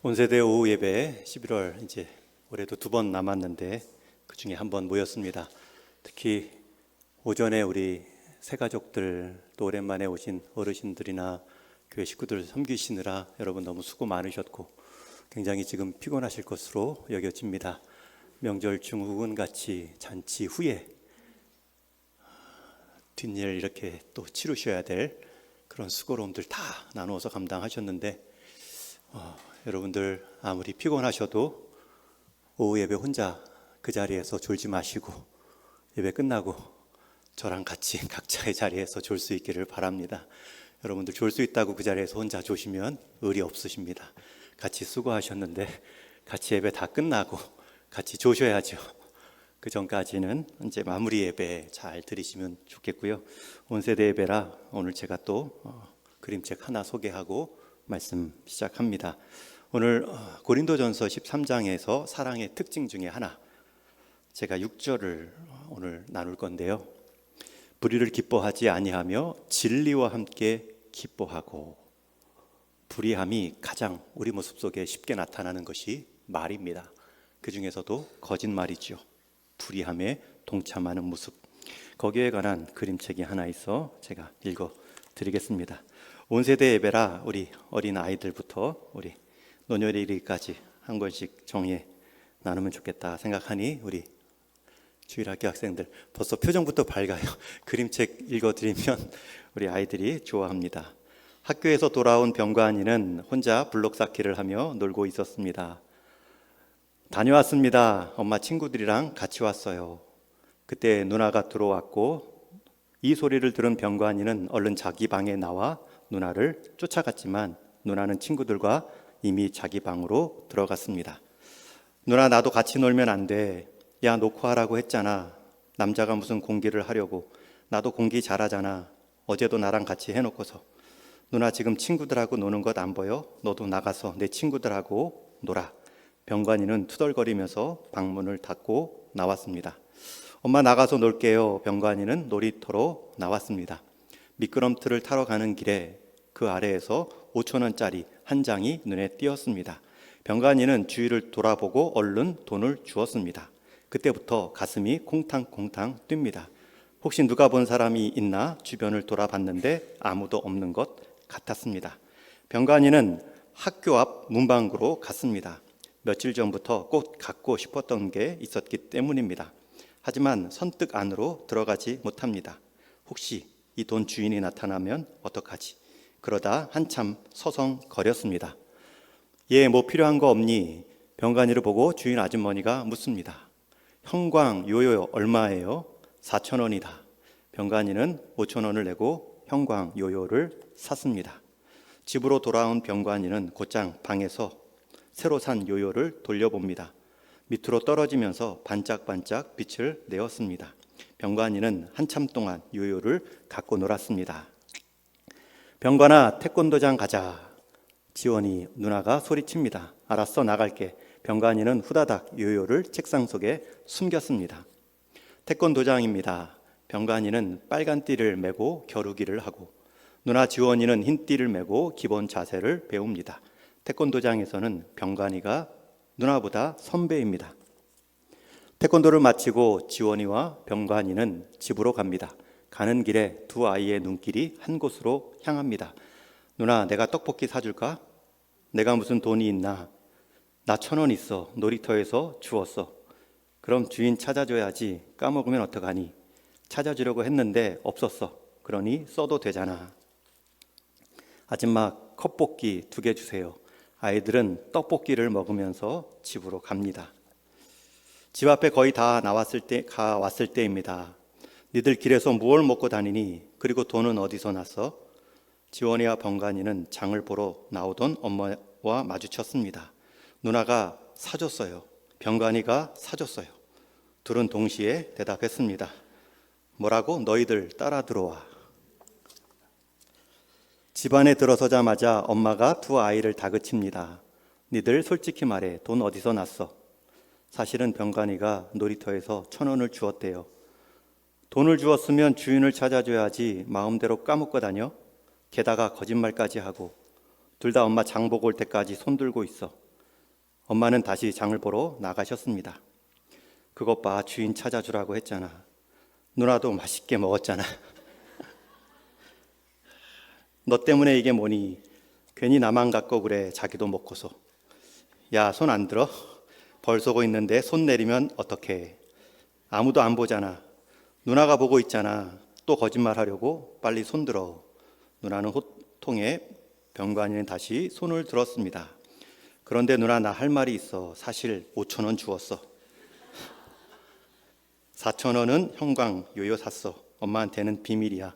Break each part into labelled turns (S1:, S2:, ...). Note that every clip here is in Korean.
S1: 온세대 오후 예배 11월 이제 올해도 2번 남았는데 그 중에 한 번 모였습니다. 특히 오전에 우리 새가족들 또 오랜만에 오신 어르신들이나 교회 식구들 섬기시느라 여러분 너무 수고 많으셨고 굉장히 지금 피곤하실 것으로 여겨집니다. 명절 중후군 같이 잔치 후에 뒷일 이렇게 또 치르셔야 될 그런 수고로움들 다 나누어서 감당하셨는데 여러분들 아무리 피곤하셔도 오후 예배 혼자 그 자리에서 졸지 마시고 예배 끝나고 저랑 같이 각자의 자리에서 졸 수 있기를 바랍니다. 여러분들 졸 수 있다고 그 자리에서 혼자 조시면 의리 없으십니다. 같이 수고하셨는데 같이 예배 다 끝나고 같이 조셔야죠. 그 전까지는 이제 마무리 예배 잘 드리시면 좋겠고요. 온세대 예배라 오늘 제가 또 그림책 하나 소개하고 말씀 시작합니다. 오늘 고린도전서 13장에서 사랑의 특징 중에 하나, 제가 6절을 오늘 나눌 건데요. 불의를 기뻐하지 아니하며 진리와 함께 기뻐하고. 불의함이 가장 우리 모습 속에 쉽게 나타나는 것이 말입니다. 그 중에서도 거짓말이죠. 불의함에 동참하는 모습, 거기에 관한 그림책이 하나 있어 제가 읽어 드리겠습니다. 온세대 예배라 우리 어린 아이들부터 우리 노년에 이르기까지 한 권씩 정리해 나누면 좋겠다 생각하니 우리 주일학교 학생들 벌써 표정부터 밝아요. 그림책 읽어드리면 우리 아이들이 좋아합니다. 학교에서 돌아온 병관이는 혼자 블록 쌓기를 하며 놀고 있었습니다. 다녀왔습니다. 엄마 친구들이랑 같이 왔어요. 그때 누나가 들어왔고 이 소리를 들은 병관이는 얼른 자기 방에 나와 누나를 쫓아갔지만 누나는 친구들과 이미 자기 방으로 들어갔습니다. 누나, 나도 같이 놀면 안 돼. 야, 놓고 하라고 했잖아. 남자가 무슨 공기를 하려고. 나도 공기 잘하잖아. 어제도 나랑 같이 해놓고서. 누나, 지금 친구들하고 노는 것 안 보여? 너도 나가서 내 친구들하고 놀아. 병관이는 투덜거리면서 방문을 닫고 나왔습니다. 엄마, 나가서 놀게요. 병관이는 놀이터로 나왔습니다. 미끄럼틀을 타러 가는 길에 그 아래에서 5,000원짜리 한 장이 눈에 띄었습니다. 병관이는 주위를 돌아보고 얼른 돈을 주었습니다. 그때부터 가슴이 콩탕콩탕 뜁니다. 혹시 누가 본 사람이 있나 주변을 돌아봤는데 아무도 없는 것 같았습니다. 병관이는 학교 앞 문방구로 갔습니다. 며칠 전부터 꼭 갖고 싶었던 게 있었기 때문입니다. 하지만 선뜻 안으로 들어가지 못합니다. 혹시 이 돈 주인이 나타나면 어떡하지? 그러다 한참 서성거렸습니다. 얘 뭐 필요한 거 없니? 병관이를 보고 주인 아주머니가 묻습니다. 형광 요요 얼마예요? 4,000원이다. 병관이는 5,000원을 내고 형광 요요를 샀습니다. 집으로 돌아온 병관이는 곧장 방에서 새로 산 요요를 돌려봅니다. 밑으로 떨어지면서 반짝반짝 빛을 내었습니다. 병관이는 한참 동안 요요를 갖고 놀았습니다. 병관아, 태권도장 가자. 지원이 누나가 소리칩니다. 알았어, 나갈게. 병관이는 후다닥 요요를 책상 속에 숨겼습니다. 태권도장입니다. 병관이는 빨간 띠를 메고 겨루기를 하고 누나 지원이는 흰 띠를 메고 기본 자세를 배웁니다. 태권도장에서는 병관이가 누나보다 선배입니다. 태권도를 마치고 지원이와 병관이는 집으로 갑니다. 가는 길에 두 아이의 눈길이 한 곳으로 향합니다. 누나, 내가 떡볶이 사줄까? 내가 무슨 돈이 있나? 나 1,000원 있어. 놀이터에서 주웠어. 그럼 주인 찾아줘야지. 까먹으면 어떡하니? 찾아주려고 했는데 없었어. 그러니 써도 되잖아. 아줌마, 컵볶이 2개 주세요. 아이들은 떡볶이를 먹으면서 집으로 갑니다. 집 앞에 거의 다 왔을 때입니다. 니들 길에서 뭘 먹고 다니니? 그리고 돈은 어디서 났어? 지원이와 병관이는 장을 보러 나오던 엄마와 마주쳤습니다. 누나가 사줬어요. 병관이가 사줬어요. 둘은 동시에 대답했습니다. 뭐라고? 너희들 따라 들어와. 집안에 들어서자마자 엄마가 두 아이를 다그칩니다. 니들 솔직히 말해. 돈 어디서 났어? 사실은 병관이가 놀이터에서 1,000원을 주었대요. 돈을 주었으면 주인을 찾아줘야지 마음대로 까먹고 다녀? 게다가 거짓말까지 하고 둘 다 엄마 장 보고 올 때까지 손들고 있어. 엄마는 다시 장을 보러 나가셨습니다. 그것 봐, 주인 찾아주라고 했잖아. 누나도 맛있게 먹었잖아. 너 때문에 이게 뭐니? 괜히 나만 갖고 그래. 자기도 먹고서. 야, 손 안 들어? 벌 쏘고 있는데 손 내리면 어떡해? 아무도 안 보잖아. 누나가 보고 있잖아. 또 거짓말하려고? 빨리 손 들어. 누나는 호통에 병관이는 다시 손을 들었습니다. 그런데 누나, 나 할 말이 있어. 사실 5,000원 주었어. 4,000원은 형광 요요 샀어. 엄마한테는 비밀이야.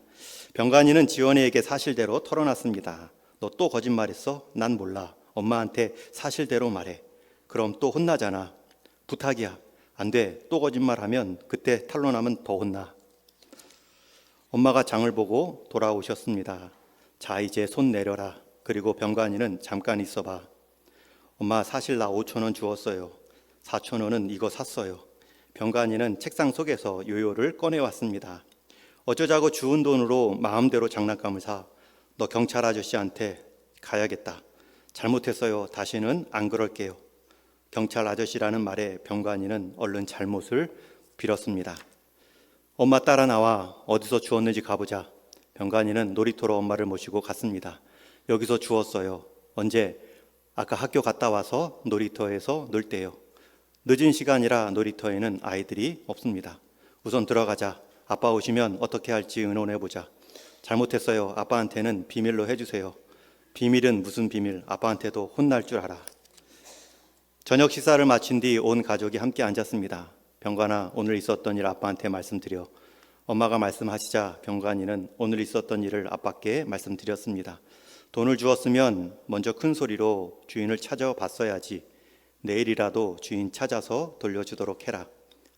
S1: 병관이는 지원이에게 사실대로 털어놨습니다. 너 또 거짓말했어? 난 몰라. 엄마한테 사실대로 말해. 그럼 또 혼나잖아. 부탁이야. 안 돼. 또 거짓말하면 그때 탄로나면 더 혼나. 엄마가 장을 보고 돌아오셨습니다. 자, 이제 손 내려라. 그리고 병관이는 잠깐 있어봐. 엄마, 사실 나 5,000원 주었어요. 4,000원은 이거 샀어요. 병관이는 책상 속에서 요요를 꺼내왔습니다. 어쩌자고 주운 돈으로 마음대로 장난감을 사. 너 경찰 아저씨한테 가야겠다. 잘못했어요. 다시는 안 그럴게요. 경찰 아저씨라는 말에 병관이는 얼른 잘못을 빌었습니다. 엄마, 따라 나와. 어디서 주웠는지 가보자. 병관이는 놀이터로 엄마를 모시고 갔습니다. 여기서 주웠어요. 언제? 아까 학교 갔다 와서 놀이터에서 놀 때요. 늦은 시간이라 놀이터에는 아이들이 없습니다. 우선 들어가자. 아빠 오시면 어떻게 할지 의논해보자. 잘못했어요. 아빠한테는 비밀로 해주세요. 비밀은 무슨 비밀? 아빠한테도 혼날 줄 알아. 저녁 식사를 마친 뒤 온 가족이 함께 앉았습니다. 병관아, 오늘 있었던 일 아빠한테 말씀드려. 엄마가 말씀하시자 병관이는 오늘 있었던 일을 아빠께 말씀드렸습니다. 돈을 주었으면 먼저 큰 소리로 주인을 찾아봤어야지. 내일이라도 주인 찾아서 돌려주도록 해라.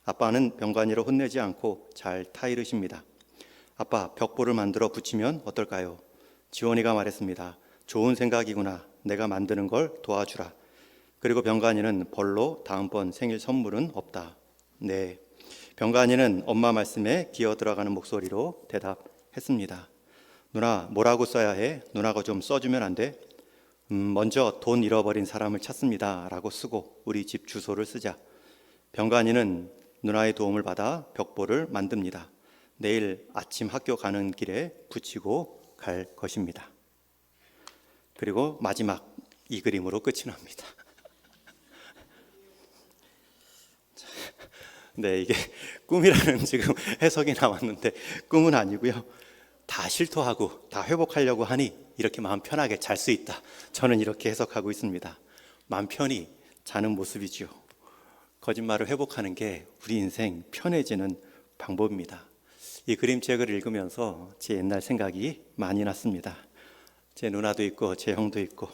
S1: 아빠는 병관이를 혼내지 않고 잘 타이르십니다. 아빠, 벽보를 만들어 붙이면 어떨까요? 지원이가 말했습니다. 좋은 생각이구나. 내가 만드는 걸 도와주라. 그리고 병관이는 벌로 다음번 생일 선물은 없다. 네. 병관이는 엄마 말씀에 기어 들어가는 목소리로 대답했습니다. 누나, 뭐라고 써야 해? 누나가 좀 써주면 안 돼? 먼저 돈 잃어버린 사람을 찾습니다. 라고 쓰고 우리 집 주소를 쓰자. 병관이는 누나의 도움을 받아 벽보를 만듭니다. 내일 아침 학교 가는 길에 붙이고 갈 것입니다. 그리고 마지막 이 그림으로 끝이 납니다. 네, 이게 꿈이라는 지금 해석이 나왔는데 꿈은 아니고요. 다 실토하고 다 회복하려고 하니 이렇게 마음 편하게 잘 수 있다. 저는 이렇게 해석하고 있습니다. 마음 편히 자는 모습이죠. 거짓말을 회복하는 게 우리 인생 편해지는 방법입니다. 이 그림책을 읽으면서 제 옛날 생각이 많이 났습니다. 제 누나도 있고 제 형도 있고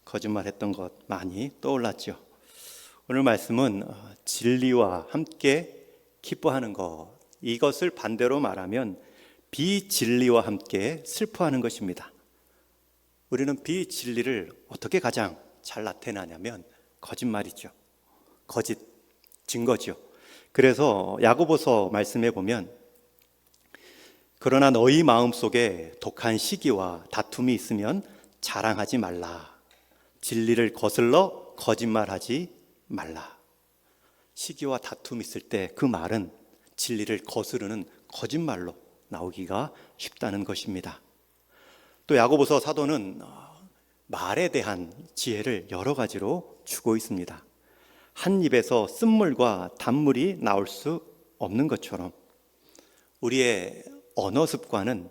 S1: 거짓말했던 것 많이 떠올랐죠. 오늘 말씀은 진리와 함께 기뻐하는 것, 이것을 반대로 말하면 비진리와 함께 슬퍼하는 것입니다. 우리는 비진리를 어떻게 가장 잘 나타내냐면 거짓말이죠. 거짓, 증거죠. 그래서 야고보서 말씀에 보면 그러나 너희 마음속에 독한 시기와 다툼이 있으면 자랑하지 말라. 진리를 거슬러 거짓말하지 말라. 시기와 다툼이 있을 때 그 말은 진리를 거스르는 거짓말로 나오기가 쉽다는 것입니다. 또 야고보서 사도는 말에 대한 지혜를 여러 가지로 주고 있습니다. 한 입에서 쓴물과 단물이 나올 수 없는 것처럼 우리의 언어 습관은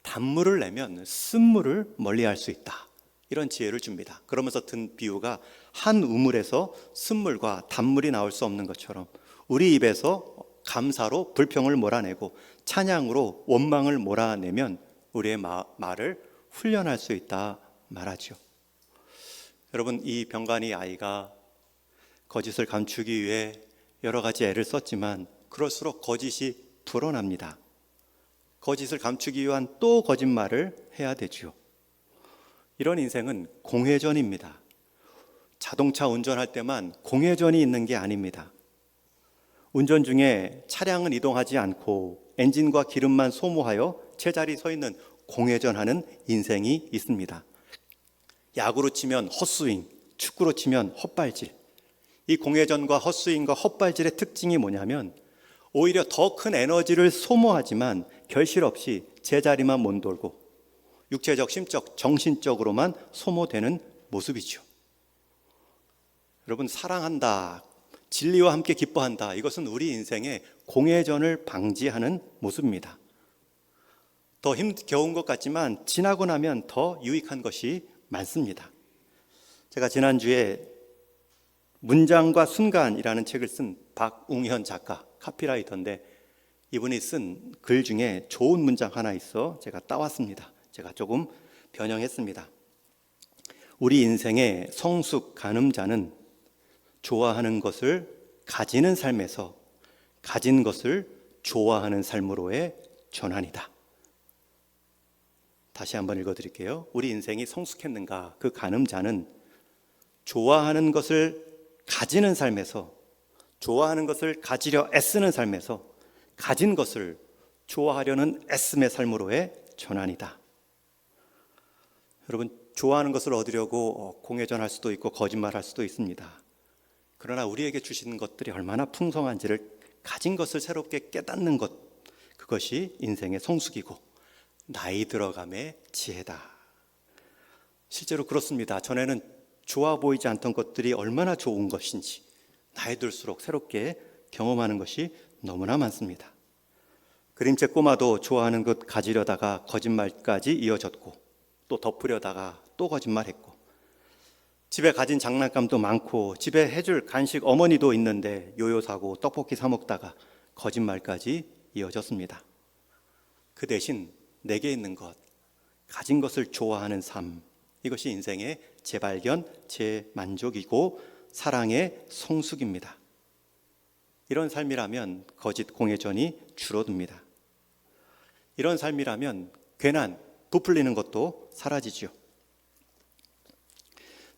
S1: 단물을 내면 쓴물을 멀리할 수 있다. 이런 지혜를 줍니다. 그러면서 든 비유가 한 우물에서 쓴물과 단물이 나올 수 없는 것처럼 우리 입에서 감사로 불평을 몰아내고 찬양으로 원망을 몰아내면 우리의 말을 훈련할 수 있다 말하죠. 여러분, 이 병관이 아이가 거짓을 감추기 위해 여러 가지 애를 썼지만 그럴수록 거짓이 불어납니다. 거짓을 감추기 위한 또 거짓말을 해야 되죠. 이런 인생은 공회전입니다. 자동차 운전할 때만 공회전이 있는 게 아닙니다. 운전 중에 차량은 이동하지 않고 엔진과 기름만 소모하여 제자리 서 있는 공회전하는 인생이 있습니다. 야구로 치면 헛스윙, 축구로 치면 헛발질, 이 공회전과 헛스윙과 헛발질의 특징이 뭐냐면 오히려 더 큰 에너지를 소모하지만 결실 없이 제자리만 맴돌고 육체적, 심적, 정신적으로만 소모되는 모습이죠. 여러분, 사랑한다, 진리와 함께 기뻐한다, 이것은 우리 인생의 공회전을 방지하는 모습입니다. 더 힘겨운 것 같지만 지나고 나면 더 유익한 것이 많습니다. 제가 지난주에 문장과 순간이라는 책을 쓴 박웅현 작가, 카피라이터인데 이분이 쓴 글 중에 좋은 문장 하나 있어 제가 따왔습니다. 제가 조금 변형했습니다. 우리 인생의 성숙 가늠자는 좋아하는 것을 가지는 삶에서 가진 것을 좋아하는 삶으로의 전환이다. 다시 한번 읽어드릴게요. 우리 인생이 성숙했는가? 그 가늠자는 좋아하는 것을 가지는 삶에서, 좋아하는 것을 가지려 애쓰는 삶에서 가진 것을 좋아하려는 애씀의 삶으로의 전환이다. 여러분, 좋아하는 것을 얻으려고 공회전할 수도 있고 거짓말할 수도 있습니다. 그러나 우리에게 주시는 것들이 얼마나 풍성한지를 가진 것을 새롭게 깨닫는 것, 그것이 인생의 성숙이고 나이 들어감의 지혜다. 실제로 그렇습니다. 전에는 좋아 보이지 않던 것들이 얼마나 좋은 것인지 나이 들수록 새롭게 경험하는 것이 너무나 많습니다. 그림책 꼬마도 좋아하는 것 가지려다가 거짓말까지 이어졌고 또 덮으려다가 또 거짓말했고, 집에 가진 장난감도 많고 집에 해줄 간식 어머니도 있는데 요요 사고 떡볶이 사 먹다가 거짓말까지 이어졌습니다. 그 대신 내게 있는 것, 가진 것을 좋아하는 삶, 이것이 인생의 재발견, 재만족이고 사랑의 성숙입니다. 이런 삶이라면 거짓 공회전이 줄어듭니다. 이런 삶이라면 괜한 부풀리는 것도 사라지죠.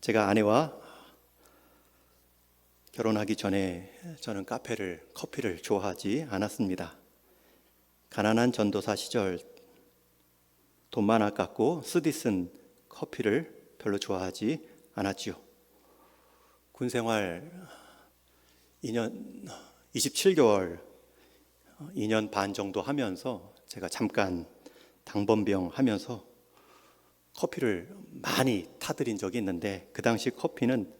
S1: 제가 아내와 결혼하기 전에 저는 커피를 좋아하지 않았습니다. 가난한 전도사 시절 돈만 아깝고 쓰디 쓴 커피를 별로 좋아하지 않았지요. 군생활 27개월, 2년 반 정도 하면서 제가 잠깐 당번병 하면서 커피를 많이 타드린 적이 있는데 그 당시 커피는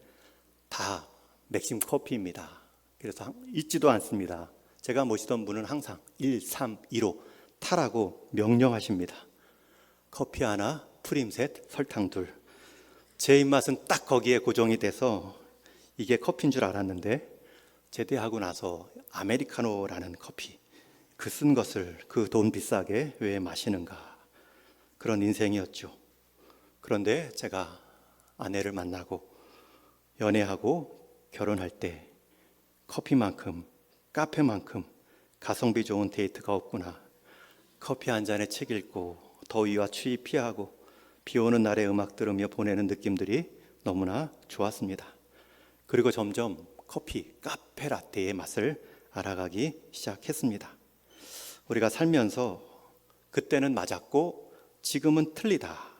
S1: 다 맥심 커피입니다. 그래서 잊지도 않습니다. 제가 모시던 분은 항상 1, 3, 2로 타라고 명령하십니다. 커피 하나, 프림 셋, 설탕 둘. 제 입맛은 딱 거기에 고정이 돼서 이게 커피인 줄 알았는데 제대하고 나서 아메리카노라는 커피, 그 쓴 것을 그 돈 비싸게 왜 마시는가, 그런 인생이었죠. 그런데 제가 아내를 만나고 연애하고 결혼할 때 커피만큼, 카페만큼 가성비 좋은 데이트가 없구나. 커피 한 잔에 책 읽고 더위와 추위 피하고 비 오는 날에 음악 들으며 보내는 느낌들이 너무나 좋았습니다. 그리고 점점 커피, 카페 라떼의 맛을 알아가기 시작했습니다. 우리가 살면서 그때는 맞았고 지금은 틀리다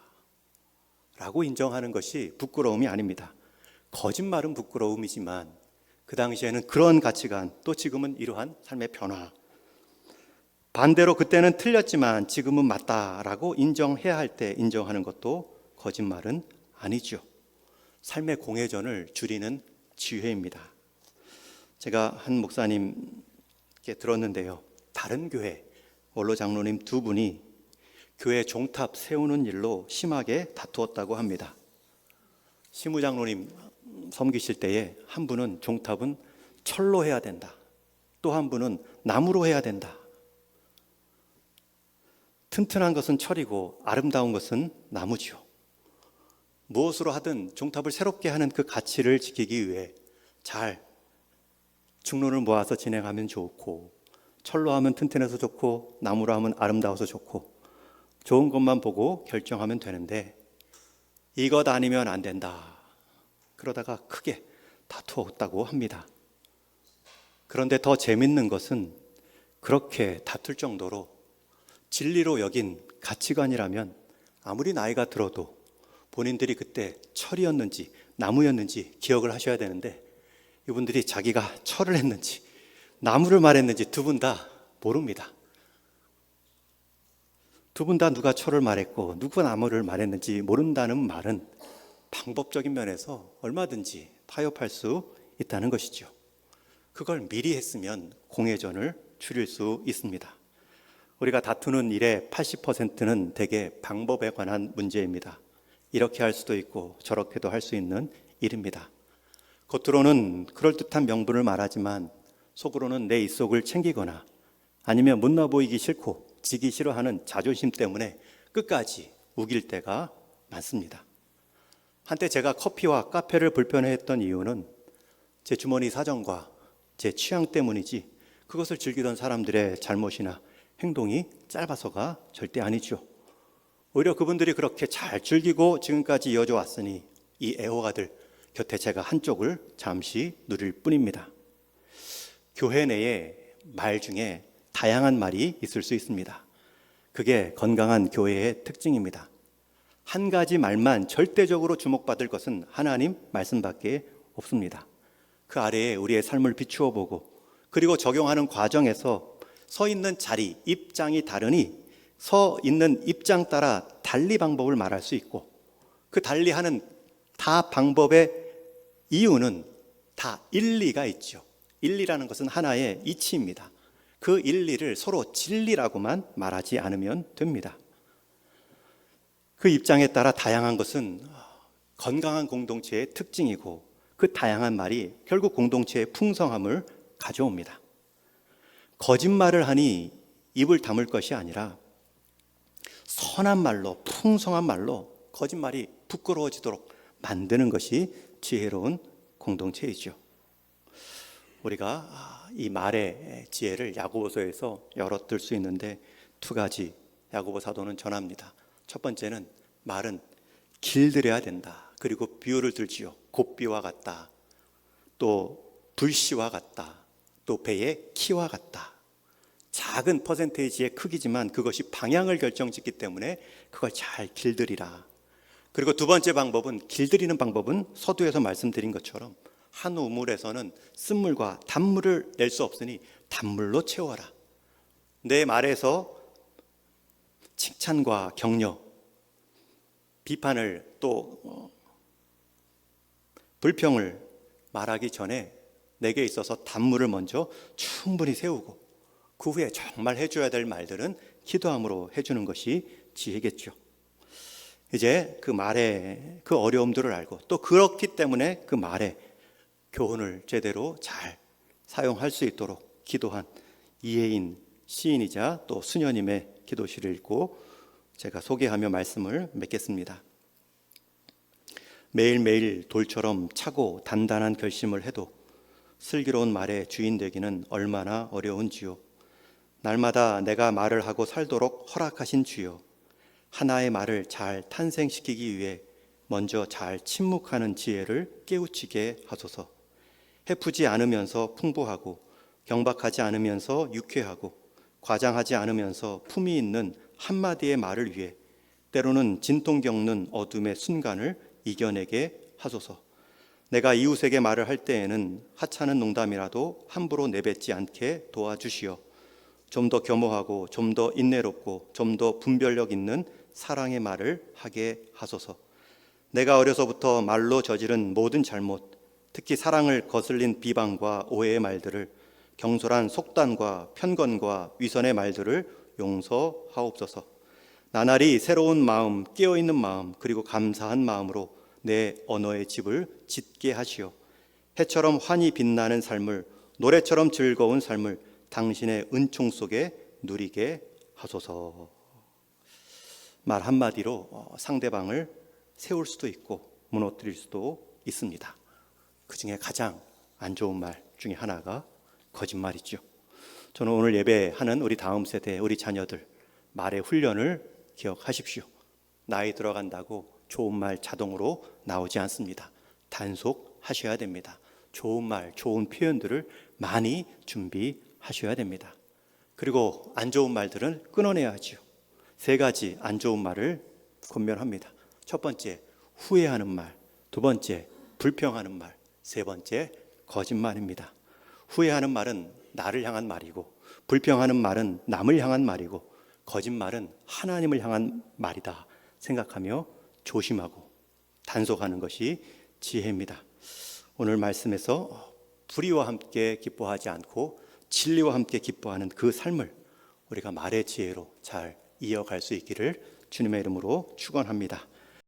S1: 라고 인정하는 것이 부끄러움이 아닙니다. 거짓말은 부끄러움이지만 그 당시에는 그런 가치관, 또 지금은 이러한 삶의 변화, 반대로 그때는 틀렸지만 지금은 맞다라고 인정해야 할 때 인정하는 것도 거짓말은 아니죠. 삶의 공회전을 줄이는 지혜입니다. 제가 한 목사님께 들었는데요, 다른 교회 원로 장로님 두 분이 교회 종탑 세우는 일로 심하게 다투었다고 합니다. 시무 장로님 섬기실 때에 한 분은 종탑은 철로 해야 된다, 또 한 분은 나무로 해야 된다. 튼튼한 것은 철이고 아름다운 것은 나무지요. 무엇으로 하든 종탑을 새롭게 하는 그 가치를 지키기 위해 잘 중론을 모아서 진행하면 좋고, 철로 하면 튼튼해서 좋고 나무로 하면 아름다워서 좋고 좋은 것만 보고 결정하면 되는데 이것 아니면 안 된다, 그러다가 크게 다투었다고 합니다. 그런데 더 재밌는 것은 그렇게 다툴 정도로 진리로 여긴 가치관이라면 아무리 나이가 들어도 본인들이 그때 철이었는지 나무였는지 기억을 하셔야 되는데, 이분들이 자기가 철을 했는지 나무를 말했는지 두 분 다 모릅니다. 두 분 다 누가 철을 말했고 누가 나무를 말했는지 모른다는 말은 방법적인 면에서 얼마든지 타협할 수 있다는 것이죠. 그걸 미리 했으면 공회전을 줄일 수 있습니다. 우리가 다투는 일의 80%는 대개 방법에 관한 문제입니다. 이렇게 할 수도 있고 저렇게도 할 수 있는 일입니다. 겉으로는 그럴듯한 명분을 말하지만 속으로는 내 입속을 챙기거나 아니면 못나 보이기 싫고 지기 싫어하는 자존심 때문에 끝까지 우길 때가 많습니다. 한때 제가 커피와 카페를 불편해했던 이유는 제 주머니 사정과 제 취향 때문이지 그것을 즐기던 사람들의 잘못이나 행동이 짧아서가 절대 아니죠. 오히려 그분들이 그렇게 잘 즐기고 지금까지 이어져 왔으니 이 애호가들 곁에 제가 한쪽을 잠시 누릴 뿐입니다. 교회 내에 말 중에 다양한 말이 있을 수 있습니다. 그게 건강한 교회의 특징입니다. 한 가지 말만 절대적으로 주목받을 것은 하나님 말씀밖에 없습니다. 그 아래에 우리의 삶을 비추어 보고 그리고 적용하는 과정에서 서 있는 자리, 입장이 다르니 서 있는 입장 따라 달리 방법을 말할 수 있고 그 달리하는 다 방법의 이유는 다 일리가 있죠. 일리라는 것은 하나의 이치입니다. 그 일리를 서로 진리라고만 말하지 않으면 됩니다. 그 입장에 따라 다양한 것은 건강한 공동체의 특징이고 그 다양한 말이 결국 공동체의 풍성함을 가져옵니다. 거짓말을 하니 입을 다물 것이 아니라 선한 말로 풍성한 말로 거짓말이 부끄러워지도록 만드는 것이 지혜로운 공동체이죠. 우리가 이 말의 지혜를 야고보서에서 여러 들 수 있는데 두 가지 야고보 사도는 전합니다. 첫 번째는 말은 길들여야 된다. 그리고 비유를 들지요. 곱비와 같다. 또 불씨와 같다. 또 배의 키와 같다. 작은 퍼센테이지의 크기지만 그것이 방향을 결정짓기 때문에 그걸 잘 길들이라. 그리고 두 번째 방법은 길들이는 방법은 서두에서 말씀드린 것처럼 한 우물에서는 쓴물과 단물을 낼 수 없으니 단물로 채워라. 내 말에서 칭찬과 격려, 비판을 또 불평을 말하기 전에 내게 있어서 단물을 먼저 충분히 세우고 그 후에 정말 해줘야 될 말들은 기도함으로 해주는 것이 지혜겠죠. 이제 그 말의 그 어려움들을 알고 또 그렇기 때문에 그 말의 교훈을 제대로 잘 사용할 수 있도록 기도한 이혜인 시인이자 또 수녀님의 기도시를 읽고 제가 소개하며 말씀을 맺겠습니다. 매일매일 돌처럼 차고 단단한 결심을 해도 슬기로운 말의 주인 되기는 얼마나 어려운지요. 날마다 내가 말을 하고 살도록 허락하신 주여, 하나의 말을 잘 탄생시키기 위해 먼저 잘 침묵하는 지혜를 깨우치게 하소서. 해프지 않으면서 풍부하고 경박하지 않으면서 유쾌하고 과장하지 않으면서 품위 있는 한마디의 말을 위해 때로는 진통 겪는 어둠의 순간을 이겨내게 하소서. 내가 이웃에게 말을 할 때에는 하찮은 농담이라도 함부로 내뱉지 않게 도와주시어 좀 더 겸허하고 좀 더 인내롭고 좀 더 분별력 있는 사랑의 말을 하게 하소서. 내가 어려서부터 말로 저지른 모든 잘못, 특히 사랑을 거슬린 비방과 오해의 말들을, 경솔한 속단과 편견과 위선의 말들을 용서하옵소서. 나날이 새로운 마음, 깨어있는 마음, 그리고 감사한 마음으로 내 언어의 집을 짓게 하시오. 해처럼 환히 빛나는 삶을, 노래처럼 즐거운 삶을 당신의 은총 속에 누리게 하소서. 말 한마디로 상대방을 세울 수도 있고 무너뜨릴 수도 있습니다. 그 중에 가장 안 좋은 말 중에 하나가 거짓말이죠. 저는 오늘 예배하는 우리 다음 세대, 우리 자녀들 말의 훈련을 기억하십시오. 나이 들어간다고 좋은 말 자동으로 나오지 않습니다. 단속하셔야 됩니다. 좋은 말, 좋은 표현들을 많이 준비하셔야 됩니다. 그리고 안 좋은 말들은 끊어내야죠. 세 가지 안 좋은 말을 권면합니다. 첫 번째, 후회하는 말. 두 번째, 불평하는 말. 세 번째, 거짓말입니다. 후회하는 말은 나를 향한 말이고, 불평하는 말은 남을 향한 말이고, 거짓말은 하나님을 향한 말이다 생각하며 조심하고 단속하는 것이 지혜입니다. 오늘 말씀에서 불의와 함께 기뻐하지 않고 진리와 함께 기뻐하는 그 삶을 우리가 말의 지혜로 잘 이어갈 수 있기를 주님의 이름으로 축원합니다.